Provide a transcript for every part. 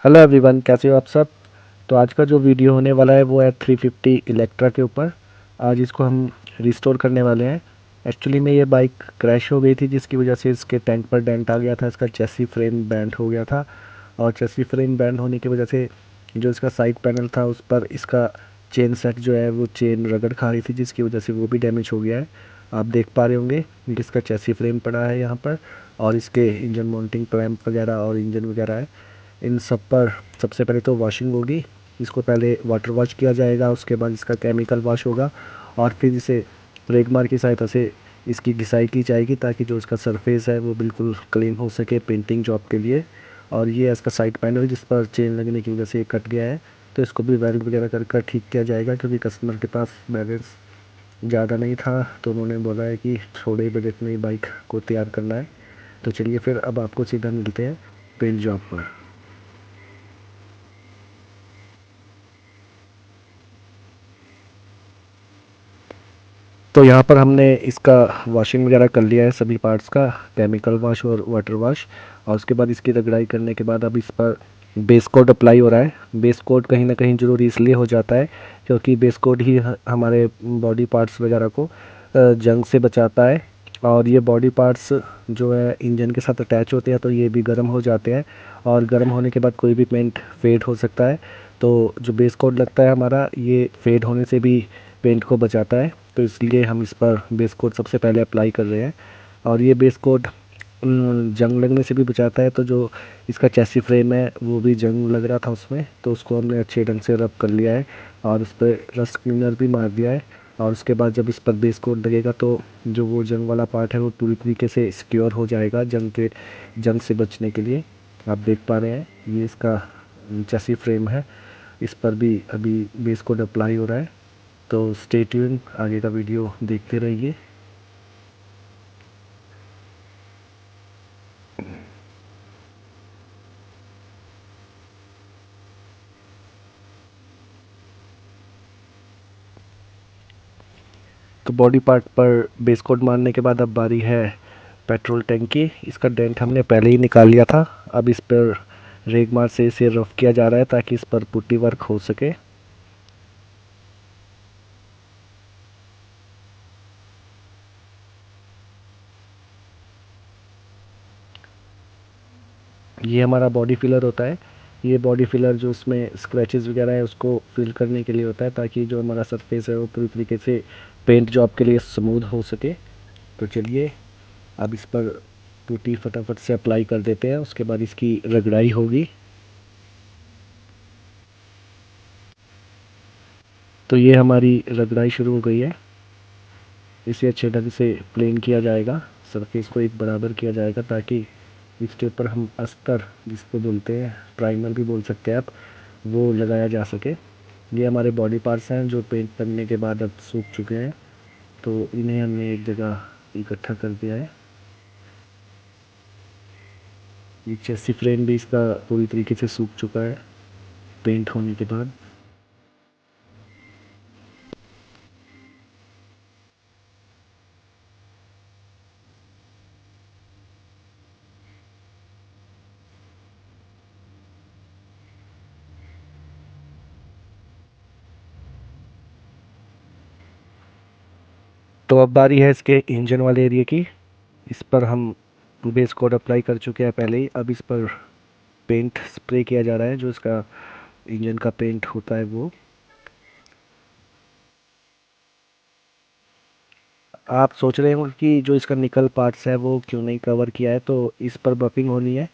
Hello everyone, कैसे हो आप सब। तो आज का जो वीडियो होने वाला है वो है 350 इलेक्ट्रा के ऊपर। आज इसको हम रिस्टोर करने वाले हैं। एक्चुअली में ये बाइक क्रैश हो गई थी, जिसकी वजह से इसके टैंक पर डेंट आ गया था। इसका चेसी फ्रेम बैंड हो गया था और चेसी फ्रेम बैंड होने की वजह से जो इसका साइड पैनल था उस पर इसका चेन सेट जो है वो चेन रगड़ खा रही थी, जिसकी वजह से वो भी डैमेज हो गया है। आप देख पा रहे होंगे कि इसका चेसी फ्रेम पड़ा है यहाँ पर, और इसके इंजन माउंटिंग क्लैंप वगैरह और इंजन वगैरह है। इन सब पर सबसे पहले तो वॉशिंग होगी। इसको पहले वाटर वॉश किया जाएगा, उसके बाद इसका केमिकल वॉश होगा और फिर इसे रेगमार की सहायता से इसकी घिसाई की जाएगी, ताकि जो इसका सरफेस है वो बिल्कुल क्लीन हो सके पेंटिंग जॉब के लिए। और ये इसका साइड पैनल जिस पर चेन लगने की वजह से कट गया है, तो इसको भी वेल्ड वगैरह कर कर ठीक किया जाएगा, क्योंकि कस्टमर के पास बैलेंस ज़्यादा नहीं था, तो उन्होंने बोला है कि थोड़े बजट में ही बाइक को तैयार करना है। तो चलिए फिर अब आपको सीधा मिलते हैं पेंट जॉब पर। तो यहाँ पर हमने इसका वॉशिंग वगैरह कर लिया है सभी पार्ट्स का, केमिकल वॉश और वाटर वॉश। और उसके बाद इसकी रगड़ाई करने के बाद अब इस पर बेस कोट अप्लाई हो रहा है। बेस कोट कहीं ना कहीं ज़रूरी इसलिए हो जाता है क्योंकि बेस कोट ही हमारे बॉडी पार्ट्स वगैरह को जंग से बचाता है। और ये बॉडी पार्ट्स जो है इंजन के साथ अटैच होते हैं, तो ये भी गर्म हो जाते हैं, और गर्म होने के बाद कोई भी पेंट फेड हो सकता है। तो जो बेस कोट लगता है हमारा, ये फेड होने से भी पेंट को बचाता है। तो इसलिए हम इस पर बेस कोट सबसे पहले अप्लाई कर रहे हैं। और ये बेस कोट जंग लगने से भी बचाता है। तो जो इसका चेसी फ्रेम है वो भी जंग लग रहा था उसमें, तो उसको हमने अच्छे ढंग से रब कर लिया है और उस पर रस्ट क्लीनर भी मार दिया है। और उसके बाद जब इस पर बेस कोट लगेगा तो जो वो जंग वाला पार्ट है वो पूरी तरीके से सिक्योर हो जाएगा जंग से बचने के लिए। आप देख पा रहे हैं ये इसका चेसी फ्रेम है, इस पर भी अभी बेस कोट अप्लाई हो रहा है। तो स्टे ट्यून, आगे का वीडियो देखते रहिए। तो बॉडी पार्ट पर बेस कोट मारने के बाद अब बारी है पेट्रोल टैंक की। इसका डेंट हमने पहले ही निकाल लिया था। अब इस पर रेगमार से इसे रफ किया जा रहा है ताकि इस पर पुट्टी वर्क हो सके। ये हमारा बॉडी फिलर होता है। ये बॉडी फिलर जो इसमें स्क्रैचेस वगैरह है उसको फिल करने के लिए होता है, ताकि जो हमारा सरफेस है वो पूरी तरीके से पेंट जॉब के लिए स्मूथ हो सके। तो चलिए अब इस पर पुट्टी फटाफट से अप्लाई कर देते हैं, उसके बाद इसकी रगड़ाई होगी। तो ये हमारी रगड़ाई शुरू हो गई है। इसे अच्छे ढंग से प्लेन किया जाएगा, सरफेस को एक बराबर किया जाएगा, ताकि इसके ऊपर हम अस्तर जिसको बोलते हैं, प्राइमर भी बोल सकते हैं आप, वो लगाया जा सके। ये हमारे बॉडी पार्ट्स हैं जो पेंट करने के बाद अब सूख चुके हैं, तो इन्हें हमने एक जगह इकट्ठा कर दिया है। ये चेसी फ्रेम भी इसका पूरी तरीके से सूख चुका है पेंट होने के बाद। तो अब बारी है इसके इंजन वाले एरिया की। इस पर हम बेस कोड अप्लाई कर चुके हैं पहले ही। अब इस पर पेंट स्प्रे किया जा रहा है, जो इसका इंजन का पेंट होता है वो। आप सोच रहे हो कि जो इसका निकल पार्ट्स है वो क्यों नहीं कवर किया है, तो इस पर बफिंग होनी है।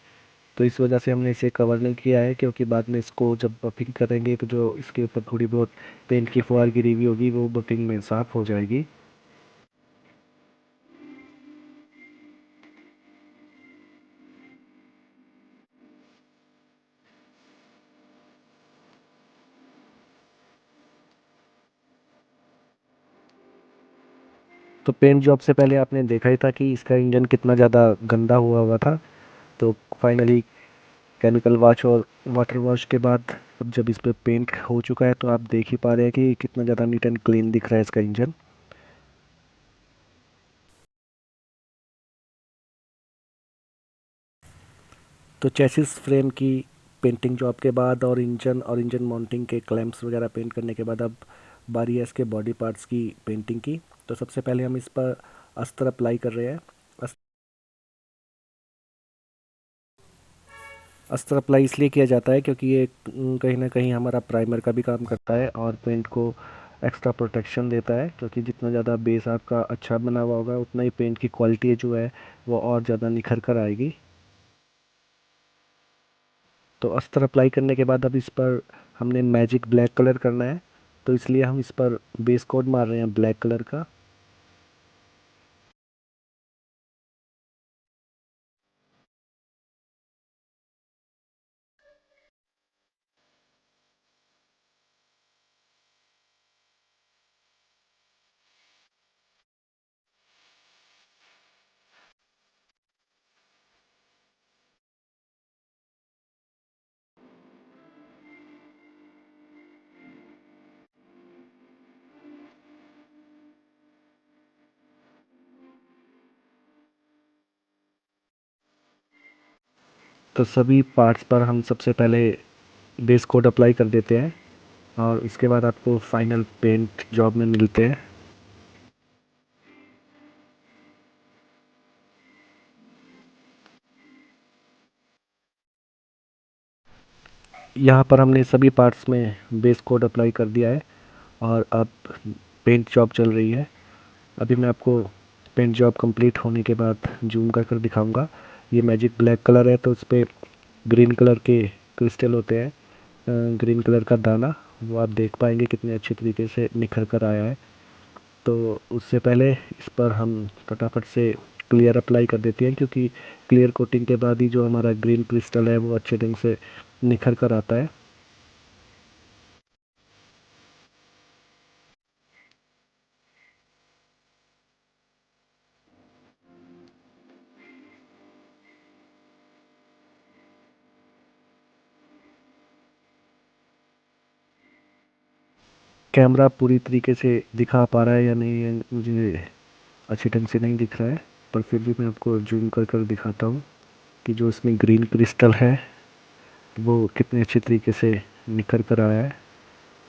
तो इस वजह से हमने इसे कवर नहीं किया है, क्योंकि बाद में इसको जब बफिंग करेंगे तो जो इसके ऊपर थोड़ी बहुत पेंट की फुहार गिरी हुई होगी वो बफिंग में साफ़ हो जाएगी। तो पेंट जॉब से पहले आपने देखा ही था कि इसका इंजन कितना ज़्यादा गंदा हुआ हुआ था। तो फाइनली केमिकल वॉश और वाटर वॉश के बाद अब जब इस पर पेंट हो चुका है, तो आप देख ही पा रहे हैं कि कितना ज़्यादा नीट एंड क्लीन दिख रहा है इसका इंजन। तो चेसिस फ्रेम की पेंटिंग जॉब के बाद और इंजन माउंटिंग के क्लैंप्स वगैरह पेंट करने के बाद अब बारी है इसके बॉडी पार्ट्स की पेंटिंग की। तो सबसे पहले हम इस पर अस्तर अप्लाई कर रहे हैं। अस्तर अप्लाई इसलिए किया जाता है क्योंकि ये कहीं ना कहीं हमारा प्राइमर का भी काम करता है और पेंट को एक्स्ट्रा प्रोटेक्शन देता है, क्योंकि जितना ज़्यादा बेस आपका अच्छा बना हुआ होगा उतना ही पेंट की क्वालिटी जो है वो और ज़्यादा निखर कर आएगी। तो अस्तर अप्लाई करने के बाद अब इस पर हमने मैजिक ब्लैक कलर करना है, तो इसलिए हम इस पर बेस कोड मार रहे हैं ब्लैक कलर का। तो सभी पार्ट्स पर हम सबसे पहले बेस कोड अप्लाई कर देते हैं और इसके बाद आपको फाइनल पेंट जॉब में मिलते हैं। यहाँ पर हमने सभी पार्ट्स में बेस कोड अप्लाई कर दिया है और अब पेंट जॉब चल रही है। अभी मैं आपको पेंट जॉब कंप्लीट होने के बाद जूम कर कर दिखाऊंगा। ये मैजिक ब्लैक कलर है तो उस पर ग्रीन कलर के क्रिस्टल होते हैं, ग्रीन कलर का दाना, वो आप देख पाएंगे कितने अच्छे तरीके से निखर कर आया है। तो उससे पहले इस पर हम फटाफट से क्लियर अप्लाई कर देते हैं, क्योंकि क्लियर कोटिंग के बाद ही जो हमारा ग्रीन क्रिस्टल है वो अच्छे ढंग से निखर कर आता है। कैमरा पूरी तरीके से दिखा पा रहा है या नहीं ये मुझे अच्छे ढंग से नहीं दिख रहा है, पर फिर भी मैं आपको जूम कर कर दिखाता हूँ कि जो इसमें ग्रीन क्रिस्टल है वो कितने अच्छे तरीके से निखर कर आया है।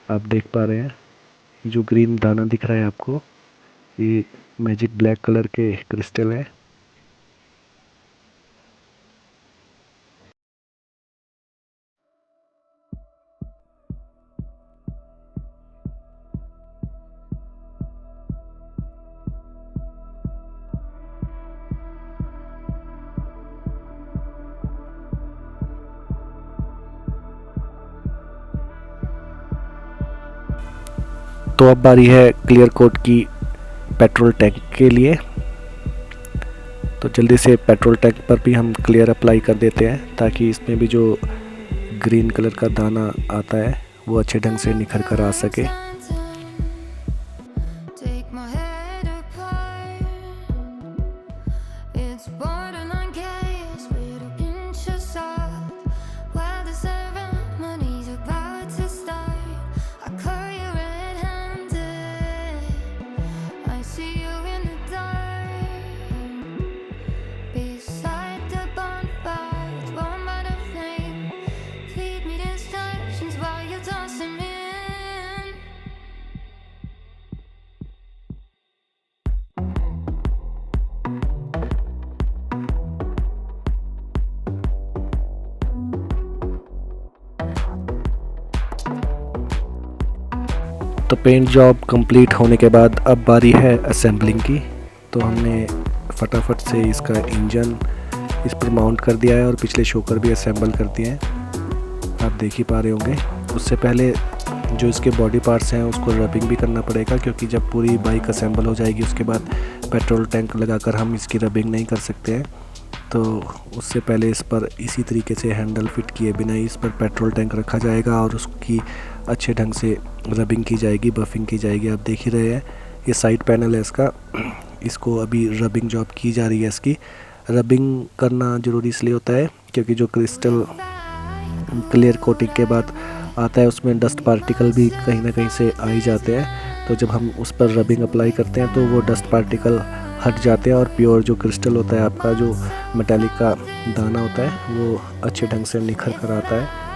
आप देख पा रहे हैं ये जो ग्रीन दाना दिख रहा है आपको, ये मैजिक ब्लैक कलर के क्रिस्टल है। तो अब बारी है क्लियर कोट की पेट्रोल टैंक के लिए। तो जल्दी से पेट्रोल टैंक पर भी हम क्लियर अप्लाई कर देते हैं ताकि इसमें भी जो ग्रीन कलर का दाना आता है वो अच्छे ढंग से निखर कर आ सके। तो पेंट जॉब कंप्लीट होने के बाद अब बारी है असेंबलिंग की। तो हमने फटाफट से इसका इंजन इस पर माउंट कर दिया है और पिछले शोकर भी असेंबल कर दिए हैं, आप देख ही पा रहे होंगे। उससे पहले जो इसके बॉडी पार्ट्स हैं उसको रबिंग भी करना पड़ेगा, क्योंकि जब पूरी बाइक असेंबल हो जाएगी उसके बाद पेट्रोल टैंक लगाकर हम इसकी रबिंग नहीं कर सकते हैं। तो उससे पहले इस पर इसी तरीके से हैंडल फिट किए बिना ही इस पर पेट्रोल टैंक रखा जाएगा और उसकी अच्छे ढंग से रबिंग की जाएगी, बफिंग की जाएगी। आप देख ही रहे हैं ये साइड पैनल है इसका, इसको अभी रबिंग जॉब की जा रही है। इसकी रबिंग करना ज़रूरी इसलिए होता है क्योंकि जो क्रिस्टल क्लियर कोटिंग के बाद आता है उसमें डस्ट पार्टिकल भी कहीं ना कहीं से आ ही जाते हैं। तो जब हम उस पर रबिंग अप्लाई करते हैं तो वो डस्ट पार्टिकल हट जाते हैं और प्योर जो क्रिस्टल होता है आपका, जो मेटालिक का दाना होता है, वो अच्छे ढंग से निखर कर आता है।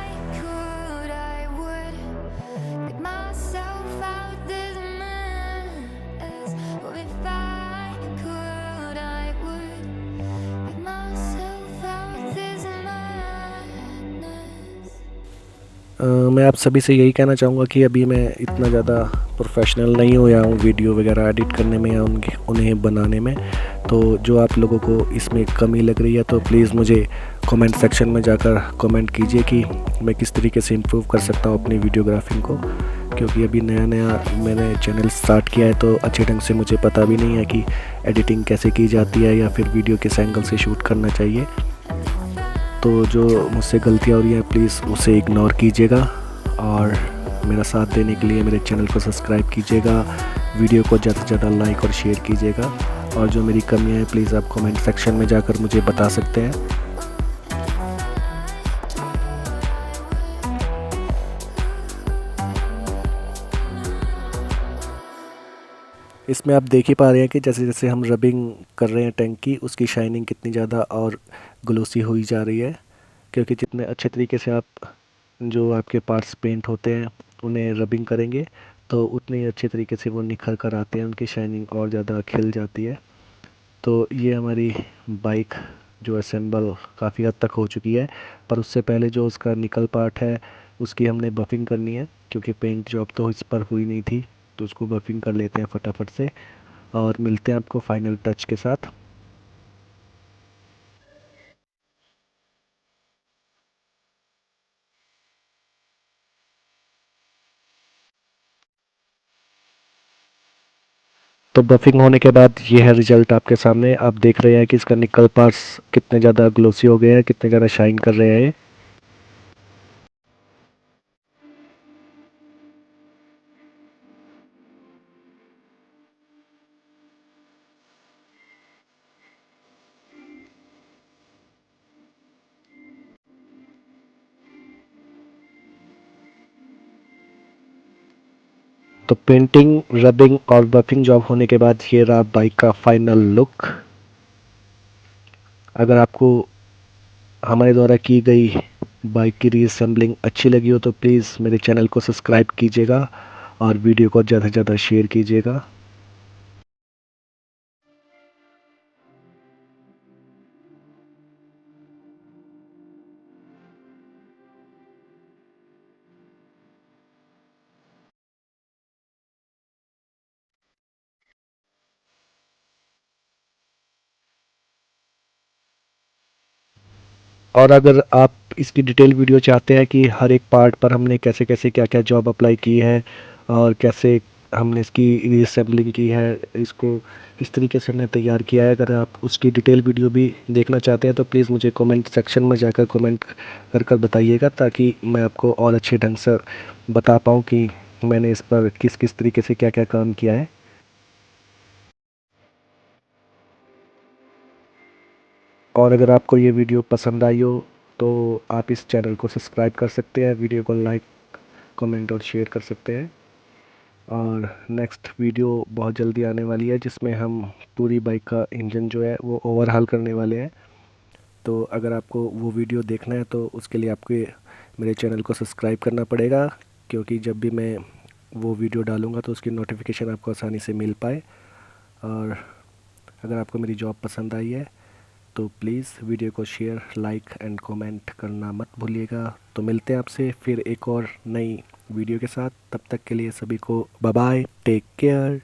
मैं आप सभी से यही कहना चाहूँगा कि अभी मैं इतना ज़्यादा प्रोफेशनल नहीं हुआ हूँ वीडियो वगैरह एडिट करने में या उन्हें बनाने में। तो जो आप लोगों को इसमें कमी लग रही है तो प्लीज़ मुझे कमेंट सेक्शन में जाकर कमेंट कीजिए कि मैं किस तरीके से इम्प्रूव कर सकता हूँ अपनी वीडियोग्राफिंग को, क्योंकि अभी नया नया मैंने चैनल स्टार्ट किया है तो अच्छे ढंग से मुझे पता भी नहीं है कि एडिटिंग कैसे की जाती है या फिर वीडियो किस एंगल से शूट करना चाहिए। तो जो मुझसे गलतियाँ हो रही हैं प्लीज़ उसे इग्नोर कीजिएगा और मेरा साथ देने के लिए मेरे चैनल को सब्सक्राइब कीजिएगा, वीडियो को ज़्यादा से ज़्यादा लाइक और शेयर कीजिएगा, और जो मेरी कमियाँ हैं प्लीज़ आप कमेंट सेक्शन में जाकर मुझे बता सकते हैं। इसमें आप देख ही पा रहे हैं कि जैसे जैसे हम रबिंग कर रहे हैं टैंक की, उसकी शाइनिंग कितनी ज़्यादा और ग्लोसी हुई जा रही है, क्योंकि जितने अच्छे तरीके से आप जो आपके पार्ट्स पेंट होते हैं उन्हें रबिंग करेंगे तो उतने ही अच्छे तरीके से वो निखर कर आते हैं, उनकी शाइनिंग और ज़्यादा खिल जाती है। तो ये हमारी बाइक जो असेंबल काफ़ी हद तक हो चुकी है, पर उससे पहले जो उसका निकल पार्ट है उसकी हमने बफिंग करनी है, क्योंकि पेंट जॉब तो इस पर हुई नहीं थी, तो उसको बफिंग कर लेते हैं फटाफट से और मिलते हैं आपको फाइनल टच के साथ। तो बफिंग होने के बाद ये है रिजल्ट आपके सामने, आप देख रहे हैं कि इसका निकल पार्ट्स कितने ज़्यादा ग्लोसी हो गए हैं, कितने ज़्यादा शाइन कर रहे हैं ये। तो पेंटिंग, रबिंग और बफिंग जॉब होने के बाद ये रहा बाइक का फाइनल लुक। अगर आपको हमारे द्वारा की गई बाइक की रीअसेंबलिंग अच्छी लगी हो तो प्लीज़ मेरे चैनल को सब्सक्राइब कीजिएगा और वीडियो को ज़्यादा से ज़्यादा शेयर कीजिएगा। और अगर आप इसकी डिटेल वीडियो चाहते हैं कि हर एक पार्ट पर हमने कैसे कैसे क्या क्या जॉब अप्लाई की है और कैसे हमने इसकी रीअसेंबलिंग की है, इसको किस तरीके से हमने तैयार किया है, अगर आप उसकी डिटेल वीडियो भी देखना चाहते हैं तो प्लीज़ मुझे कमेंट सेक्शन में जाकर कमेंट कर बताइएगा, ताकि मैं आपको और अच्छे ढंग से बता पाऊँ कि मैंने इस पर किस किस तरीके से क्या क्या काम किया है। और अगर आपको ये वीडियो पसंद आई हो तो आप इस चैनल को सब्सक्राइब कर सकते हैं, वीडियो को लाइक कमेंट और शेयर कर सकते हैं। और नेक्स्ट वीडियो बहुत जल्दी आने वाली है जिसमें हम पूरी बाइक का इंजन जो है वो ओवरहाल करने वाले हैं। तो अगर आपको वो वीडियो देखना है तो उसके लिए आपको मेरे चैनल को सब्सक्राइब करना पड़ेगा, क्योंकि जब भी मैं वो वीडियो डालूँगा तो उसकी नोटिफिकेशन आपको आसानी से मिल पाए। और अगर आपको मेरी जॉब पसंद आई है तो प्लीज़ वीडियो को शेयर लाइक एंड कमेंट करना मत भूलिएगा। तो मिलते हैं आपसे फिर एक और नई वीडियो के साथ, तब तक के लिए सभी को बाय बाय, टेक केयर।